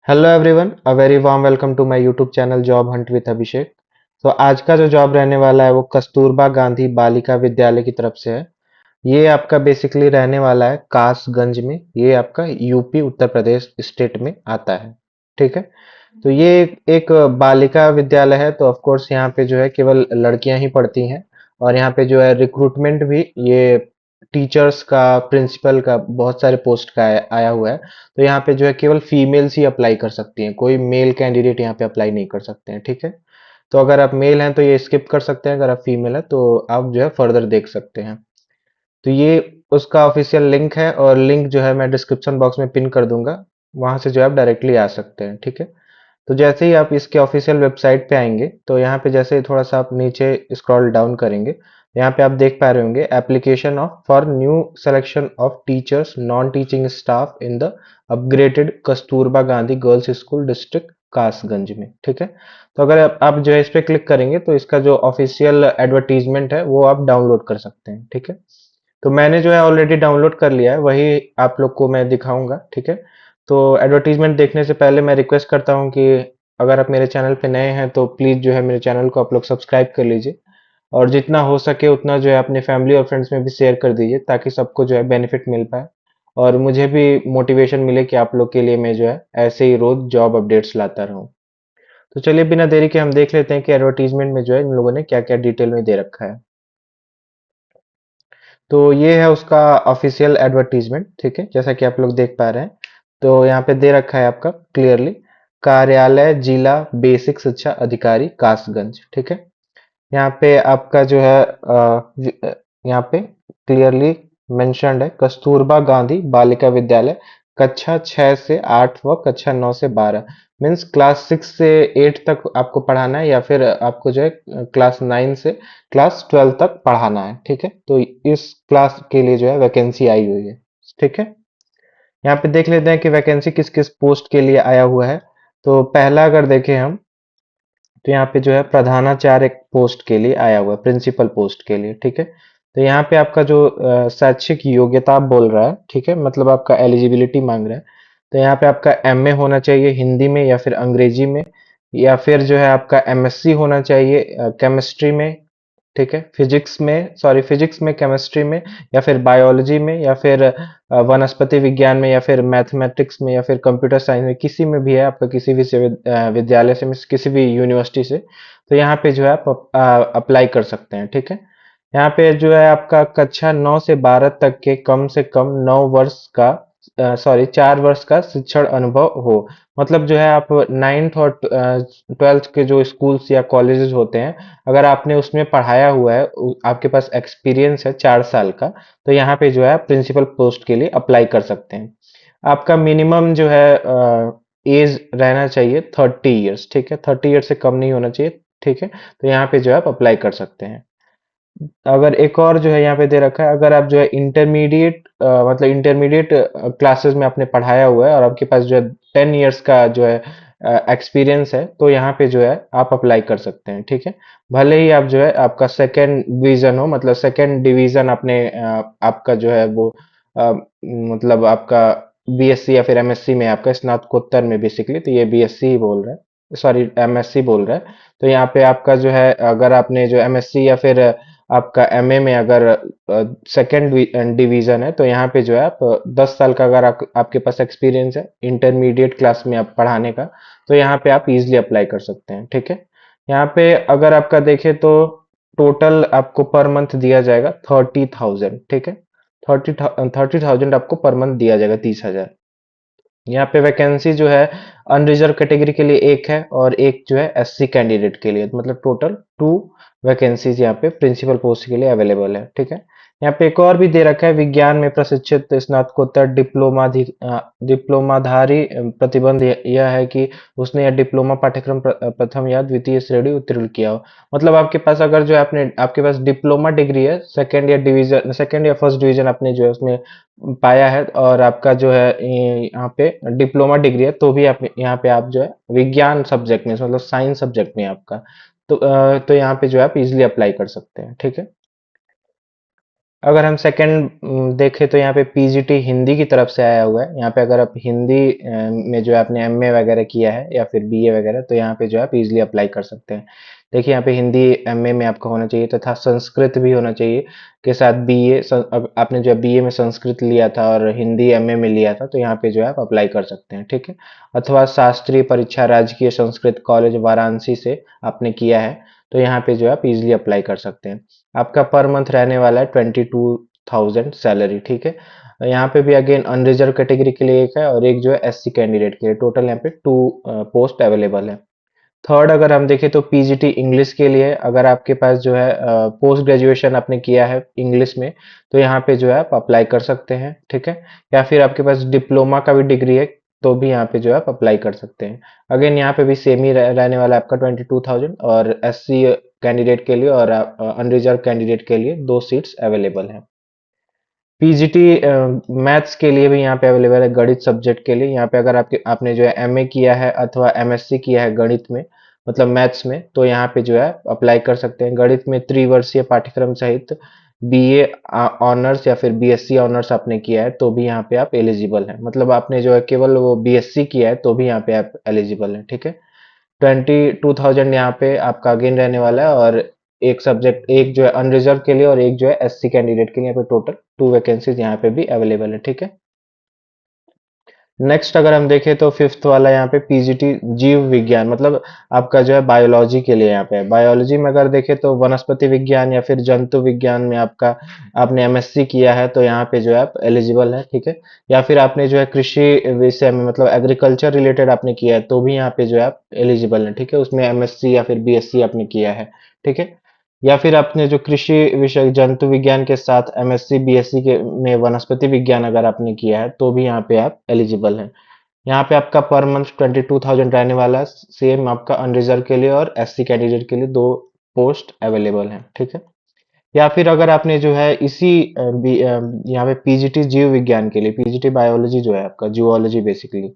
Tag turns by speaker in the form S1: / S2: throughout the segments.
S1: Hello everyone, a very warm welcome to my YouTube channel job hunt with Abhishek. तो आज का जो job रहने वाला है वो कस्तूरबा गांधी बालिका विद्यालय की तरफ से है। ये आपका बेसिकली रहने वाला है कासगंज में। ये आपका यूपी उत्तर प्रदेश स्टेट में आता है। ठीक है। तो ये एक बालिका विद्यालय है, तो ऑफ कोर्स यहाँ पे जो है केवल लड़कियां ही पढ़ती हैं। और यहाँ पे जो है रिक्रूटमेंट भी ये टीचर्स का, प्रिंसिपल का, बहुत सारे पोस्ट का आया हुआ है। तो यहाँ पे जो है केवल फीमेल्स ही अप्लाई कर सकती हैं, कोई मेल कैंडिडेट यहाँ पे अप्लाई नहीं कर सकते हैं। ठीक है। तो अगर आप मेल हैं तो ये स्किप कर सकते हैं, अगर आप फीमेल है तो आप जो है फर्दर देख सकते हैं। तो ये उसका ऑफिशियल लिंक है, और लिंक जो है मैं डिस्क्रिप्शन बॉक्स में पिन कर दूंगा। वहां से जो है आप डायरेक्टली आ सकते हैं। ठीक है। तो जैसे ही आप इसके ऑफिशियल वेबसाइट पे आएंगे तो यहाँ पे जैसे ही थोड़ा सा आप नीचे स्क्रॉल डाउन करेंगे, यहाँ पे आप देख पा रहे होंगे application of for new selection of teachers non teaching staff in the upgraded Kasturba Gandhi girls school district Kasganj में। ठीक है। तो अगर आप जो है इस पे क्लिक करेंगे तो इसका जो ऑफिशियल एडवर्टीजमेंट है वो आप डाउनलोड कर सकते हैं। ठीक है। तो मैंने जो है ऑलरेडी डाउनलोड कर लिया है, वही आप लोग को मैं दिखाऊंगा। ठीक है। तो एडवर्टीजमेंट देखने से पहले मैं रिक्वेस्ट करता हूं कि अगर आप मेरे चैनल पे नए हैं तो प्लीज जो है मेरे चैनल को आप लोग सब्सक्राइब कर लीजिए, और जितना हो सके उतना जो है अपने फैमिली और फ्रेंड्स में भी शेयर कर दीजिए, ताकि सबको जो है बेनिफिट मिल पाए और मुझे भी मोटिवेशन मिले कि आप लोग के लिए मैं जो है ऐसे ही रोज जॉब अपडेट्स लाता रहूं। तो चलिए बिना देरी के हम देख लेते हैं कि एडवर्टीजमेंट में जो है इन लोगों ने क्या क्या डिटेल में दे रखा है। तो ये है उसका ऑफिशियल एडवर्टीजमेंट। ठीक है, जैसा कि आप लोग देख पा रहे हैं। तो यहाँ पे दे रखा है आपका क्लियरली, कार्यालय जिला बेसिक शिक्षा अधिकारी कासगंज। ठीक है। यहाँ पे आपका जो है यहाँ पे क्लियरली मेंशन्ड है कस्तूरबा गांधी बालिका विद्यालय, कक्षा 6 से 8 व कक्षा 9 से 12। मीन्स क्लास 6 से 8 तक आपको पढ़ाना है, या फिर आपको जो है क्लास 9 से क्लास 12 तक पढ़ाना है। ठीक है। तो इस क्लास के लिए जो है वैकेंसी आई हुई है। ठीक है। यहाँ पे देख लेते हैं कि वैकेंसी किस किस पोस्ट के लिए आया हुआ है। तो पहला अगर देखें हम, तो यहाँ पे जो है प्रधानाचार्य पोस्ट के लिए आया हुआ है, प्रिंसिपल पोस्ट के लिए। ठीक है। तो यहाँ पे आपका जो शैक्षिक योग्यता बोल रहा है, ठीक है, मतलब आपका एलिजिबिलिटी मांग रहा है। तो यहाँ पे आपका एमए होना चाहिए हिंदी में या फिर अंग्रेजी में, या फिर जो है आपका एमएससी होना चाहिए केमिस्ट्री में। ठीक है, फिजिक्स में, सॉरी फिजिक्स में, केमिस्ट्री में, या फिर बायोलॉजी में, या फिर वनस्पति विज्ञान में, या फिर मैथमेटिक्स में, या फिर कंप्यूटर साइंस में, किसी में भी है आपका, किसी भी विद्यालय से, किसी भी यूनिवर्सिटी से। तो यहाँ पे जो है आप अप्लाई कर सकते हैं। ठीक है। यहाँ पे जो है आपका कक्षा 9 से 12 तक के कम से कम 9 वर्ष का, सॉरी 4 वर्ष का शिक्षण अनुभव हो। मतलब जो है आप नाइन्थ और 12th के जो स्कूल्स या कॉलेजेस होते हैं, अगर आपने उसमें पढ़ाया हुआ है, आपके पास एक्सपीरियंस है 4 साल का, तो यहाँ पे जो है आप प्रिंसिपल पोस्ट के लिए अप्लाई कर सकते हैं। आपका मिनिमम जो है एज रहना चाहिए 30 ईयर्स। ठीक है, 30 ईयर्स से कम नहीं होना चाहिए। ठीक है। तो यहाँ पे जो है आप अप्लाई कर सकते हैं। अगर एक और जो है यहाँ पे दे रखा है, अगर आप जो है इंटरमीडिएट, मतलब इंटरमीडिएट क्लासेस में आपने पढ़ाया हुआ है और आपके पास जो है 10 ईयर्स का जो है एक्सपीरियंस है, तो यहाँ पे जो है आप अप्लाई कर सकते हैं। ठीक है। भले ही आप जो है आपका सेकेंड डिवीजन हो, मतलब सेकेंड डिवीजन आपने आपका जो है वो मतलब आपका बीएससी या फिर एमएससी में, आपका स्नातकोत्तर में बेसिकली, तो ये बीएससी ही बोल रहा है, सॉरी एमएससी बोल रहा है। तो यहाँ पे आपका जो है अगर आपने जो एमएससी या फिर आपका एमए में अगर सेकेंड डिवीजन है, तो यहाँ पे जो है आप 10 साल का अगर आपके पास एक्सपीरियंस है इंटरमीडिएट क्लास में आप पढ़ाने का, तो यहाँ पे आप इजिली अप्लाई कर सकते हैं। ठीक है। यहाँ पे अगर आपका देखें तो टोटल आपको पर मंथ दिया जाएगा 30,000। ठीक है। 30,000 आपको पर मंथ दिया जाएगा, 30,000। यहाँ पे वैकेंसी जो है अनरिजर्व कैटेगरी के लिए एक है, और एक जो है एससी कैंडिडेट के लिए, मतलब टोटल 2 वैकेंसीज यहाँ पे प्रिंसिपल पोस्ट के लिए अवेलेबल है। ठीक है। यहाँ पे एक और भी दे रखा है, विज्ञान में प्रशिक्षित स्नातकोत्तर डिप्लोमाधारी प्रतिबंध यह है कि उसने यह डिप्लोमा पाठ्यक्रम प्रथम या द्वितीय श्रेणी उत्तीर्ण किया हो। मतलब आपके पास अगर जो है आपने, आपके पास डिप्लोमा डिग्री है, सेकेंड या डिवीजन, सेकेंड या फर्स्ट डिवीजन आपने जो है उसमें पाया है, और आपका जो है यहाँ पे डिप्लोमा डिग्री है, तो भी आप यहाँ पे आप जो है विज्ञान सब्जेक्ट में, मतलब साइंस सब्जेक्ट में आपका, तो यहाँ पे जो है आप इजिली अप्लाई कर सकते हैं। ठीक है। अगर हम सेकंड देखें तो यहाँ पे पीजीटी हिंदी की तरफ से आया हुआ है। यहाँ पे अगर आप हिंदी में जो है आपने एमए वगैरह किया है या फिर बीए वगैरह, तो यहाँ पे जो है आप इजीली अप्लाई कर सकते हैं। देखिए यहाँ पे हिंदी एमए में आपका होना चाहिए तथा संस्कृत भी होना चाहिए के साथ बीए। आपने जो है बीए में संस्कृत लिया था और हिंदी एमए में लिया था, तो यहाँ पे जो है आप अप्लाई कर सकते हैं, ठीक है। अथवा शास्त्रीय परीक्षा राजकीय संस्कृत कॉलेज वाराणसी से आपने किया है, तो यहाँ पे जो है आप इजीली अप्लाई कर सकते हैं। आपका पर मंथ रहने वाला है 22,000 सैलरी, ठीक है। यहाँ पे भी अगेन अनरिजर्व कैटेगरी के लिए एक है और एक जो है एससी कैंडिडेट के लिए। टोटल यहाँ पे 2 पोस्ट अवेलेबल है। थर्ड अगर हम देखें तो पीजीटी इंग्लिश के लिए, अगर आपके पास जो है पोस्ट ग्रेजुएशन आपने किया है इंग्लिश में, तो यहाँ पे जो है आप अप्लाई कर सकते हैं, ठीक है। या फिर आपके पास डिप्लोमा का भी डिग्री है, तो भी यहाँ पे जो है आप अप्लाई कर सकते हैं। अगेन यहाँ पे भी सेम ही रहने वाला है आपका 22,000, और एससी कैंडिडेट के लिए और अनरिजर्व कैंडिडेट के लिए 2 सीट्स अवेलेबल हैं। पीजीटी मैथ्स के लिए भी यहाँ पे अवेलेबल है, गणित सब्जेक्ट के लिए। यहाँ पे अगर आपने जो है एमए किया है अथवा एमएससी किया है गणित में, मतलब मैथ्स में, तो यहाँ पे जो है अप्लाई कर सकते हैं। गणित में त्रिवर्षीय पाठ्यक्रम सहित बीए ऑनर्स या फिर बीएससी ऑनर्स आपने किया है, तो भी यहाँ पे आप एलिजिबल हैं। मतलब आपने जो है केवल वो बीएससी किया है, तो भी यहाँ पे आप एलिजिबल हैं, ठीक है। 22,000 यहाँ पे आपका अगेन रहने वाला है, और एक सब्जेक्ट, एक जो है अनरिजर्व के लिए और एक जो है एससी कैंडिडेट के लिए, यहाँ पे टोटल 2 वैकेंसीज यहाँ पे भी अवेलेबल है, ठीक है। नेक्स्ट अगर हम देखें तो फिफ्थ वाला यहाँ पे पीजीटी जीव विज्ञान, मतलब आपका जो है बायोलॉजी के लिए यहाँ पे है। बायोलॉजी में अगर देखें तो वनस्पति विज्ञान या फिर जंतु विज्ञान में आपका आपने एमएससी किया है, तो यहाँ पे जो है आप एलिजिबल है, ठीक है। या फिर आपने जो है कृषि विषय में, मतलब एग्रीकल्चर रिलेटेड आपने किया है, तो भी यहाँ पे जो है आप एलिजिबल है, ठीक है। उसमें एमएससी या फिर बीएससी आपने किया है, ठीक है। या फिर आपने जो कृषि विषय जंतु विज्ञान के साथ एमएससी बीएससी के में वनस्पति विज्ञान अगर आपने किया है, तो भी यहाँ पे आप एलिजिबल हैं। यहाँ पे आपका पर मंथ 22,000 रहने वाला है। सेम आपका अनरिजर्व के लिए और एससी कैंडिडेट के लिए 2 पोस्ट अवेलेबल हैं, ठीक है। या फिर अगर आपने जो है इसी यहाँ पे पीजीटी जीव विज्ञान के लिए, पीजीटी बायोलॉजी जो है आपका जूलॉजी बेसिकली,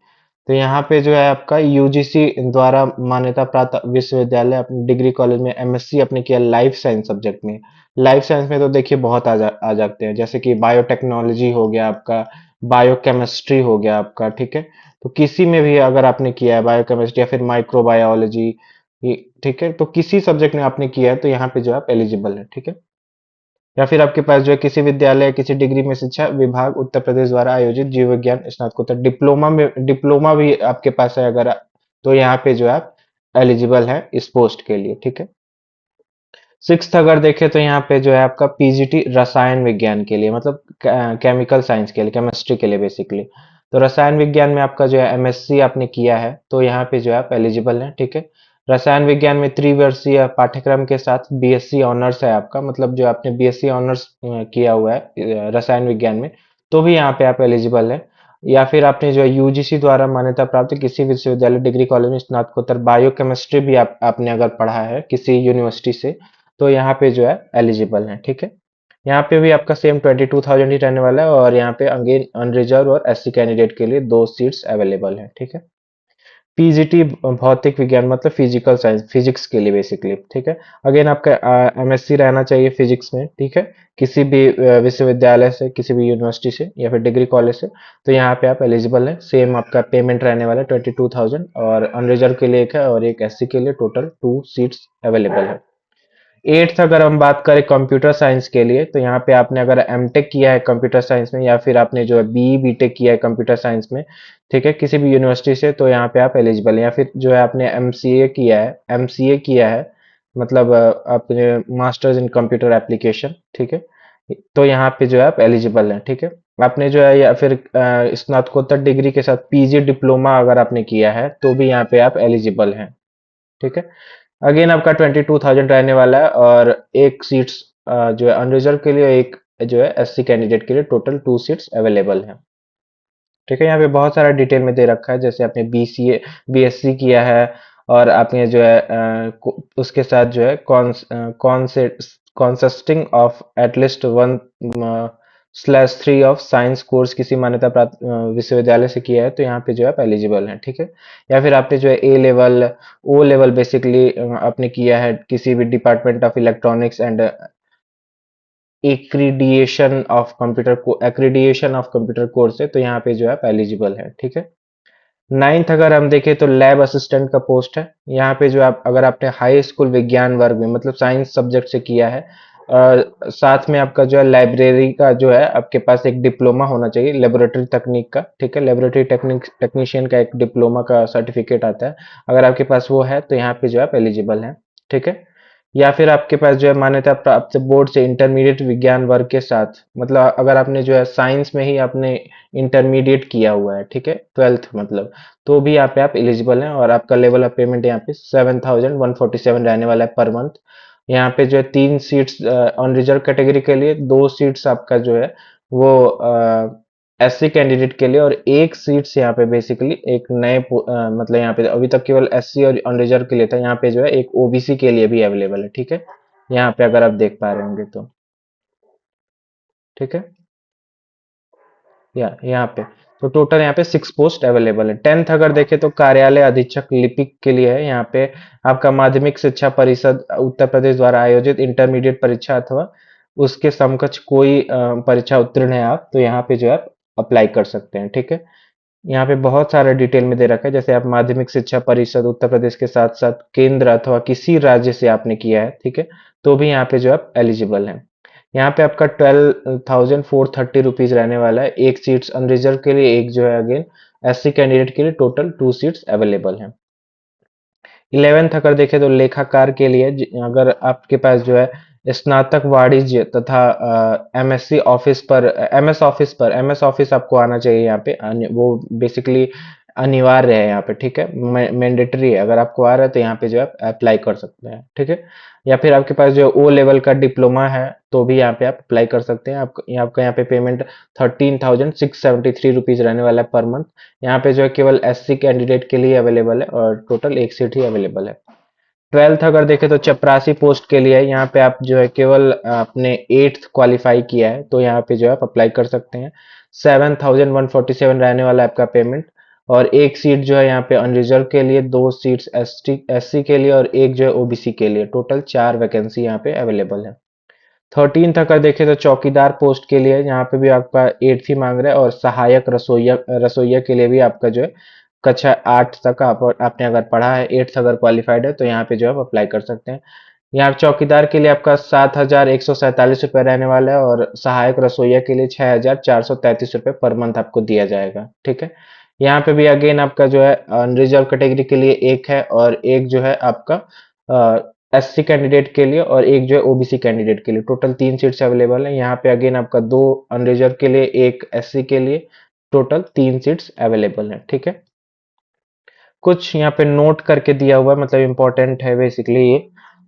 S1: तो यहाँ पे जो है आपका यूजीसी द्वारा मान्यता प्राप्त विश्वविद्यालय अपने डिग्री कॉलेज में एमएससी अपने किया लाइफ साइंस सब्जेक्ट में। लाइफ साइंस में तो देखिए बहुत आ जाते हैं, जैसे कि बायोटेक्नोलॉजी हो गया आपका, बायोकेमिस्ट्री हो गया आपका, ठीक है। तो किसी में भी अगर आपने किया है बायोकेमिस्ट्री या फिर माइक्रोबायोलॉजी, ठीक है, तो किसी सब्जेक्ट में आपने किया है, तो यहाँ पे जो आप एलिजिबल है, ठीक है। या फिर आपके पास जो है किसी विद्यालय किसी डिग्री में शिक्षा विभाग उत्तर प्रदेश द्वारा आयोजित जीव विज्ञान स्नातकोत्तर डिप्लोमा में, डिप्लोमा भी आपके पास है अगर, तो यहाँ पे जो है आप एलिजिबल है इस पोस्ट के लिए, ठीक है। सिक्स्थ अगर देखें तो यहाँ पे जो है आपका पीजीटी रसायन विज्ञान के लिए, मतलब केमिकल साइंस के लिए, केमिस्ट्री के लिए बेसिकली। तो रसायन विज्ञान में आपका जो है एमएससी आपने किया है, तो यहाँ पे जो है आप एलिजिबल हैं, ठीक है। रसायन विज्ञान में त्रिवर्षीय पाठ्यक्रम के साथ बीएससी ऑनर्स है आपका, मतलब जो आपने बीएससी ऑनर्स किया हुआ है रसायन विज्ञान में, तो भी यहाँ पे आप एलिजिबल है। या फिर आपने जो है यूजीसी द्वारा मान्यता प्राप्त किसी विश्वविद्यालय डिग्री कॉलेज में स्नातकोत्तर बायोकेमिस्ट्री भी आपने अगर पढ़ा है किसी यूनिवर्सिटी से, तो यहाँ पे जो है एलिजिबल है, ठीक है। यहाँ पे भी आपका सेम 22,000 ही रहने वाला है, और यहाँ पे अगेन अनरिजर्व और एससी कैंडिडेट के लिए 2 सीट्स अवेलेबल है, ठीक है। पीजीटी भौतिक विज्ञान, मतलब फिजिकल साइंस, फिजिक्स के लिए बेसिकली, ठीक है। अगेन आपका एमएससी रहना चाहिए फिजिक्स में, ठीक है। किसी भी विश्वविद्यालय से, किसी भी यूनिवर्सिटी से या फिर डिग्री कॉलेज से, तो यहाँ पे आप एलिजिबल हैं। सेम आपका पेमेंट रहने वाला है 22,000, और अनरिजर्व के लिए एक है और एक एससी के लिए, टोटल 2 सीट्स अवेलेबल है। एट्थ अगर हम बात करें कंप्यूटर साइंस के लिए, तो यहाँ पे आपने अगर एमटेक किया है कंप्यूटर साइंस में या फिर आपने जो है बीई बीटेक किया है कंप्यूटर साइंस में, ठीक है, किसी भी यूनिवर्सिटी से, तो यहाँ पे आप एलिजिबल हैं। या फिर जो है आपने एमसीए किया है, एमसीए किया है, मतलब आपने मास्टर्स इन कंप्यूटर एप्लीकेशन, ठीक है, तो यहाँ पे जो है आप एलिजिबल हैं, ठीक है। आपने जो है या फिर स्नातकोत्तर डिग्री के साथ पीजी डिप्लोमा अगर आपने किया है, तो भी यहाँ पे आप एलिजिबल हैं, ठीक है। अगेन आपका 22,000 रहने वाला है, और एक सीट्स जो है अनरिजर्व के लिए, एक जो है एससी कैंडिडेट के लिए, टोटल 2 सीट्स अवेलेबल हैं, ठीक है। यहाँ पे बहुत सारा डिटेल में दे रखा है, जैसे आपने बीसीए बीएससी किया है, और आपने जो है उसके साथ जो है कौन से consisting of at least 1/3 of science course किसी मान्यता प्राप्त विश्वविद्यालय से किया है, तो यहाँ पे जो है आप एलिजिबल हैं, ठीक है। या फिर आपने जो है ए लेवल, ओ लेवल बेसिकली आपने किया है किसी भी department of electronics and accreditation of computer course है, तो यहाँ पे जो है आप एलिजिबल है। ठीक है। नाइन्थ अगर हम देखें तो लैब असिस्टेंट का पोस्ट है। यहाँ पे जो आप अगर आपने हाई स्कूल विज्ञान वर्ग में मतलब साइंस सब्जेक्ट से किया है, साथ में आपका जो है लाइब्रेरी का जो है आपके पास एक डिप्लोमा होना चाहिए लेबोरेटरी तकनीक का। ठीक है, लेबोरेटरी टेक्नीशियन का एक डिप्लोमा का सर्टिफिकेट आता है। अगर आपके पास वो है तो यहाँ पे जो है आप एलिजिबल हैं। ठीक है। या फिर आपके पास जो है मान्यता प्राप्त बोर्ड से इंटरमीडिएट विज्ञान वर्ग के साथ, मतलब अगर आपने जो है साइंस में ही आपने इंटरमीडिएट किया हुआ है, ठीक है, ट्वेल्थ मतलब, तो भी यहाँ पे आप एलिजिबल हैं। और आपका लेवल ऑफ पेमेंट यहाँ पे 7,147 रहने वाला है पर मंथ। यहाँ पे जो है 3 सीट्स ऑन रिजर्व कैटेगरी के लिए, 2 सीट्स आपका जो है वो एससी कैंडिडेट के लिए, और 1 सीट्स यहाँ पे बेसिकली एक मतलब यहाँ पे अभी तक केवल एससी और ऑन रिजर्व के लिए था, यहाँ पे जो है एक ओबीसी के लिए भी अवेलेबल है। ठीक है, यहाँ पे अगर आप देख पा रहे होंगे तो। ठीक है, या यहाँ पे तो टोटल यहाँ पे 6 पोस्ट अवेलेबल है। टेंथ अगर देखें तो कार्यालय अधीक्षक लिपिक के लिए है। यहाँ पे आपका माध्यमिक शिक्षा परिषद उत्तर प्रदेश द्वारा आयोजित इंटरमीडिएट परीक्षा अथवा उसके समकक्ष कोई परीक्षा उत्तीर्ण है आप, तो यहाँ पे जो है आप अप्लाई कर सकते हैं। ठीक है, यहाँ पे बहुत सारा डिटेल में दे रखा है, जैसे आप माध्यमिक शिक्षा परिषद उत्तर प्रदेश के साथ साथ केंद्र अथवा किसी राज्य से आपने किया है, ठीक है, तो भी यहाँ पे जो आप एलिजिबल हैं। यहाँ पे आपका 12,430 रुपीज रहने वाला है। 1 सीट्स अनरिजर्व के लिए, एक जो है अगेन एससी कैंडिडेट के लिए, टोटल 2 सीट्स अवेलेबल हैं। 11th अगर देखें तो लेखाकार के लिए, अगर आपके पास जो है स्नातक वाणिज्य तथा एमएस ऑफिस आपको आना चाहिए। यहाँ पे वो बेसिकली अनिवार्य है यहाँ पे। ठीक है, मैंडेटरी है। अगर आपको आ रहा है तो यहाँ पे जो है अप्लाई कर सकते हैं। ठीक है, या फिर आपके पास जो ओ लेवल का डिप्लोमा है तो भी यहाँ पे आप अप्लाई कर सकते हैं। आपका यहाँ पे पेमेंट 13,673 रुपीज रहने वाला है पर मंथ। यहाँ पे जो है केवल एससी कैंडिडेट के लिए अवेलेबल है और टोटल 1 सीट ही अवेलेबल है। ट्वेल्थ अगर देखें तो चपरासी पोस्ट के लिए है। यहाँ पे आप जो है केवल अपने 8th क्वालिफाई किया है तो यहाँ पे जो है आप अप्लाई कर सकते हैं। 7,147 रहने वाला है आपका पेमेंट, और 1 सीट जो है यहाँ पे अनरिजर्व के लिए, 2 सीट्स एससी के लिए और एक जो है ओबीसी के लिए, टोटल 4 वैकेंसी यहाँ पे अवेलेबल है। 13th अगर देखें तो चौकीदार पोस्ट के लिए, यहाँ पे भी आपका 8th ही मांग रहा है, और सहायक रसोइया रसोइया के लिए भी आपका जो है कक्षा 8 तक आपने अगर पढ़ा है, 8th अगर क्वालिफाइड है तो यहाँ पे जो है आप अप्लाई कर सकते हैं। यहाँ चौकीदार के लिए आपका 7,147 रुपये रहने वाला है, और सहायक रसोइया के लिए 6,433 रुपये पर मंथ आपको दिया जाएगा। ठीक है, यहाँ पे भी अगेन आपका जो है अनरिजर्व कैटेगरी के लिए एक है, और एक जो है आपका एससी कैंडिडेट के लिए, और एक जो है ओबीसी कैंडिडेट के लिए, टोटल 3 सीट्स अवेलेबल है। यहाँ पे अगेन आपका 2 अनरिजर्व के लिए, एक एससी के लिए, टोटल 3 सीट्स अवेलेबल है। ठीक है, कुछ यहाँ पे नोट करके दिया हुआ है, मतलब इम्पोर्टेंट है बेसिकली ये।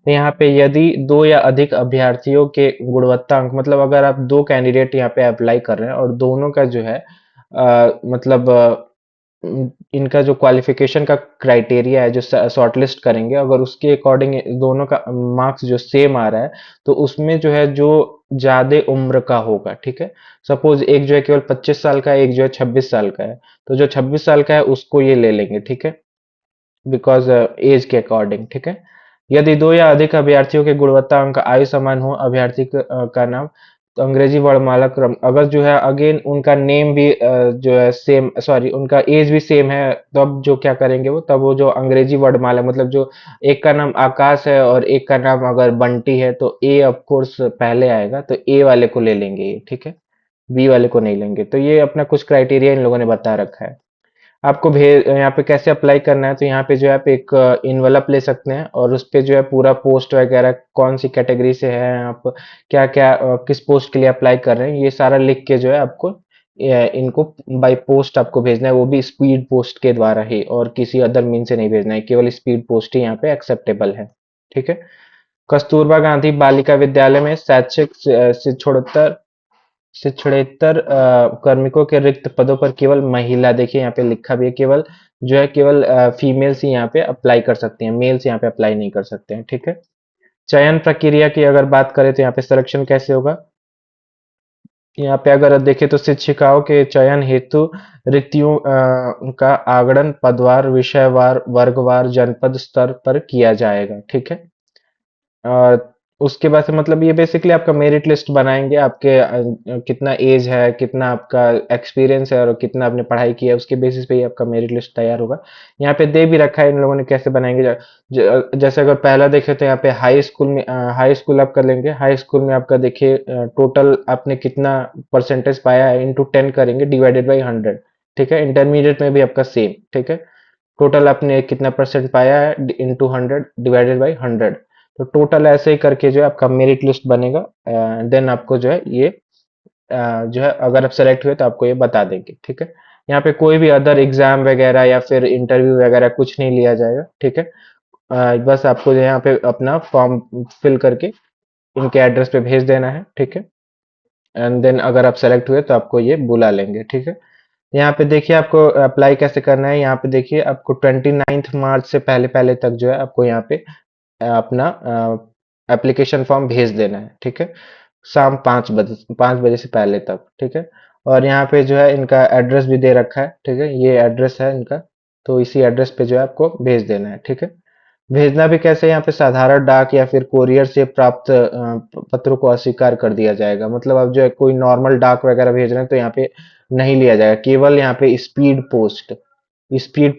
S1: तो यहाँ पे यदि 2 या अधिक अभ्यर्थियों के गुणवत्ता अंक, मतलब अगर आप 2 कैंडिडेट यहाँ पे अप्लाई कर रहे हैं और दोनों का जो है मतलब इनका जो क्वालिफिकेशन का क्राइटेरिया है जो शॉर्टलिस्ट करेंगे, अगर उसके अकॉर्डिंग दोनों का मार्क्स जो सेम आ रहा है, तो उसमें जो है जो ज्यादा उम्र का होगा, ठीक है, सपोज एक जो है केवल 25 साल का है, एक जो है 26 साल का है, तो जो 26 साल का है उसको ये ले लेंगे। ठीक है, बिकॉज एज के अकॉर्डिंग। ठीक है, यदि 2 या अधिक अभ्यर्थियों के गुणवत्ता अंक आयु समान हो, अभ्यर्थी का नाम, तो अंग्रेजी वर्णमाला क्रम, अगर जो है अगेन उनका नेम भी जो है सेम, सॉरी उनका एज भी सेम है, तब जो क्या करेंगे वो, तब वो जो अंग्रेजी वर्णमाला, मतलब जो एक का नाम आकाश है और एक का नाम अगर बंटी है तो ए ऑफ कोर्स पहले आएगा, तो ए वाले को ले लेंगे ये। ठीक है, बी वाले को नहीं लेंगे। तो ये अपना कुछ क्राइटेरिया इन लोगों ने बता रखा है। आपको भेज यहाँ पे कैसे अप्लाई करना है, तो यहाँ पे जो है आप एक इन्वेलप ले सकते हैं, और उस पे जो है पूरा पोस्ट वगैरह कौन सी कैटेगरी से है आप, क्या क्या किस पोस्ट के लिए अप्लाई कर रहे हैं, ये सारा लिख के जो है आपको इनको बाय पोस्ट आपको भेजना है, वो भी स्पीड पोस्ट के द्वारा ही, और किसी अदर मीन से नहीं भेजना है, केवल स्पीड पोस्ट ही यहाँ पे एक्सेप्टेबल है। ठीक है, कस्तूरबा गांधी बालिका विद्यालय में शैक्षिक शिक्षणेतर कार्मिकों के रिक्त पदों पर केवल महिला, देखिए यहाँ पे लिखा भी है, केवल जो है केवल फीमेल्स ही यहाँ पे अप्लाई कर सकते हैं, मेल्स यहाँ पे अप्लाई नहीं कर सकते हैं। ठीक है, चयन प्रक्रिया की अगर बात करें तो यहाँ पे सिलेक्शन कैसे होगा, यहाँ पे अगर देखें तो शिक्षिकाओं के चयन हेतु रिक्तियों का आगणन पदवार, विषयवार, वर्गवार, जनपद स्तर पर किया जाएगा। ठीक है, उसके बाद से मतलब ये बेसिकली आपका मेरिट लिस्ट बनाएंगे, आपके कितना एज है, कितना आपका एक्सपीरियंस है और कितना आपने पढ़ाई किया है, उसके बेसिस पे ही आपका मेरिट लिस्ट तैयार होगा। यहाँ पे दे भी रखा है इन लोगों ने कैसे बनाएंगे। जैसे अगर पहला देखे तो यहाँ पे हाई स्कूल में, हाई स्कूल आप कर लेंगे। हाई स्कूल में आपका देखिए टोटल आपने कितना परसेंटेज पाया है इंटू 10 करेंगे डिवाइडेड बाई 100। ठीक है, इंटरमीडिएट में भी आपका सेम। ठीक है, टोटल आपने कितना परसेंट पाया है इंटू 100 डिवाइडेड बाई 100। तो टोटल ऐसे ही करके जो है आपका मेरिट लिस्ट बनेगा। देन आपको जो है ये जो है अगर आप सेलेक्ट हुए तो आपको ये बता देंगे। ठीक है, यहाँ पे कोई भी अदर एग्जाम वगैरह या फिर इंटरव्यू वगैरह कुछ नहीं लिया जाएगा। ठीक है, बस आपको जो है यहाँ पे अपना फॉर्म फिल करके इनके एड्रेस पे भेज देना है। ठीक है, एंड देन अगर आप सेलेक्ट हुए तो आपको ये बुला लेंगे। ठीक है, यहाँ पे देखिए आपको अप्लाई कैसे करना है। यहाँ पे देखिए आपको 29 मार्च से पहले पहले तक जो है आपको यहाँ पे अपना एप्लीकेशन फॉर्म भेज देना है। ठीक है, शाम 5 बजे से पहले तक। ठीक है, और यहाँ पे जो है इनका एड्रेस भी दे रखा है। ठीक है, ये एड्रेस है इनका, तो इसी एड्रेस पे जो है आपको भेज देना है। ठीक है, भेजना भी कैसे, यहाँ पे साधारण डाक या फिर कोरियर से प्राप्त पत्रों को अस्वीकार कर दिया जाएगा। मतलब आप जो है कोई नॉर्मल डाक वगैरह भेज रहे हैं तो यहाँ पे नहीं लिया जाएगा। केवल यहाँ पे स्पीड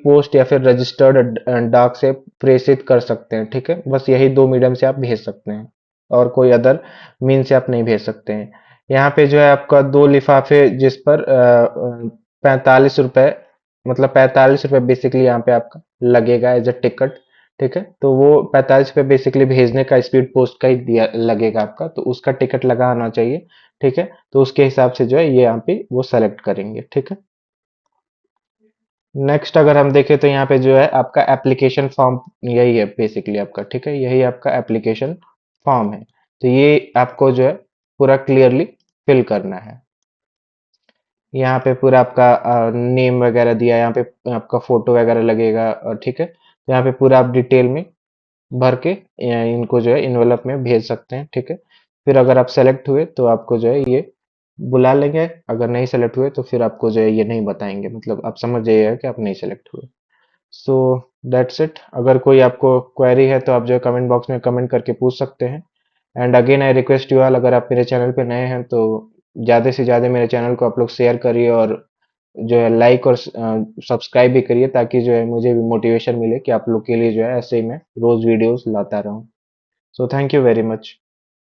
S1: पोस्ट या फिर रजिस्टर्ड डाक से प्रेषित कर सकते हैं। ठीक है, बस यही दो मीडियम से आप भेज सकते हैं और कोई अदर मीन से आप नहीं भेज सकते हैं। यहाँ पे जो है आपका दो लिफाफे जिस पर 45 रुपए, मतलब 45 रुपए बेसिकली यहाँ पे आपका लगेगा एज अ टिकट। ठीक है, तो वो 45 रुपए बेसिकली भेजने का स्पीड पोस्ट का ही दिया लगेगा आपका, तो उसका टिकट लगा आना चाहिए। ठीक है, तो उसके हिसाब से जो है ये यहाँ पे वो सेलेक्ट करेंगे। ठीक है, नेक्स्ट अगर हम देखें तो यहाँ पे जो है आपका एप्लीकेशन फॉर्म यही है बेसिकली आपका। ठीक है, यही आपका एप्लीकेशन फॉर्म है। तो ये आपको जो है पूरा क्लियरली फिल करना है। यहाँ पे पूरा आपका नेम वगैरह दिया है, यहाँ पे आपका फोटो वगैरह लगेगा। और ठीक है, तो यहाँ पे पूरा आप डिटेल में भर के इनको जो है इन्वेलप में भेज सकते हैं। ठीक है, फिर अगर आप सेलेक्ट हुए तो आपको जो है ये बुला लेंगे। अगर नहीं सेलेक्ट हुए तो फिर आपको जो है ये नहीं बताएंगे, मतलब आप समझ जाइएगा कि आप नहीं सेलेक्ट हुए। So that's it. अगर कोई आपको क्वेरी है तो आप जो है कमेंट बॉक्स में कमेंट करके पूछ सकते हैं। And again I request you all, अगर आप मेरे चैनल पे नए हैं तो ज़्यादा से ज़्यादा मेरे चैनल को आप लोग शेयर करिए और जो है लाइक और सब्सक्राइब भी करिए, ताकि जो है मुझे भी मोटिवेशन मिले कि आप लोग के लिए जो है ऐसे ही मैं रोज़ वीडियोस लाता रहूँ। So thank you very much.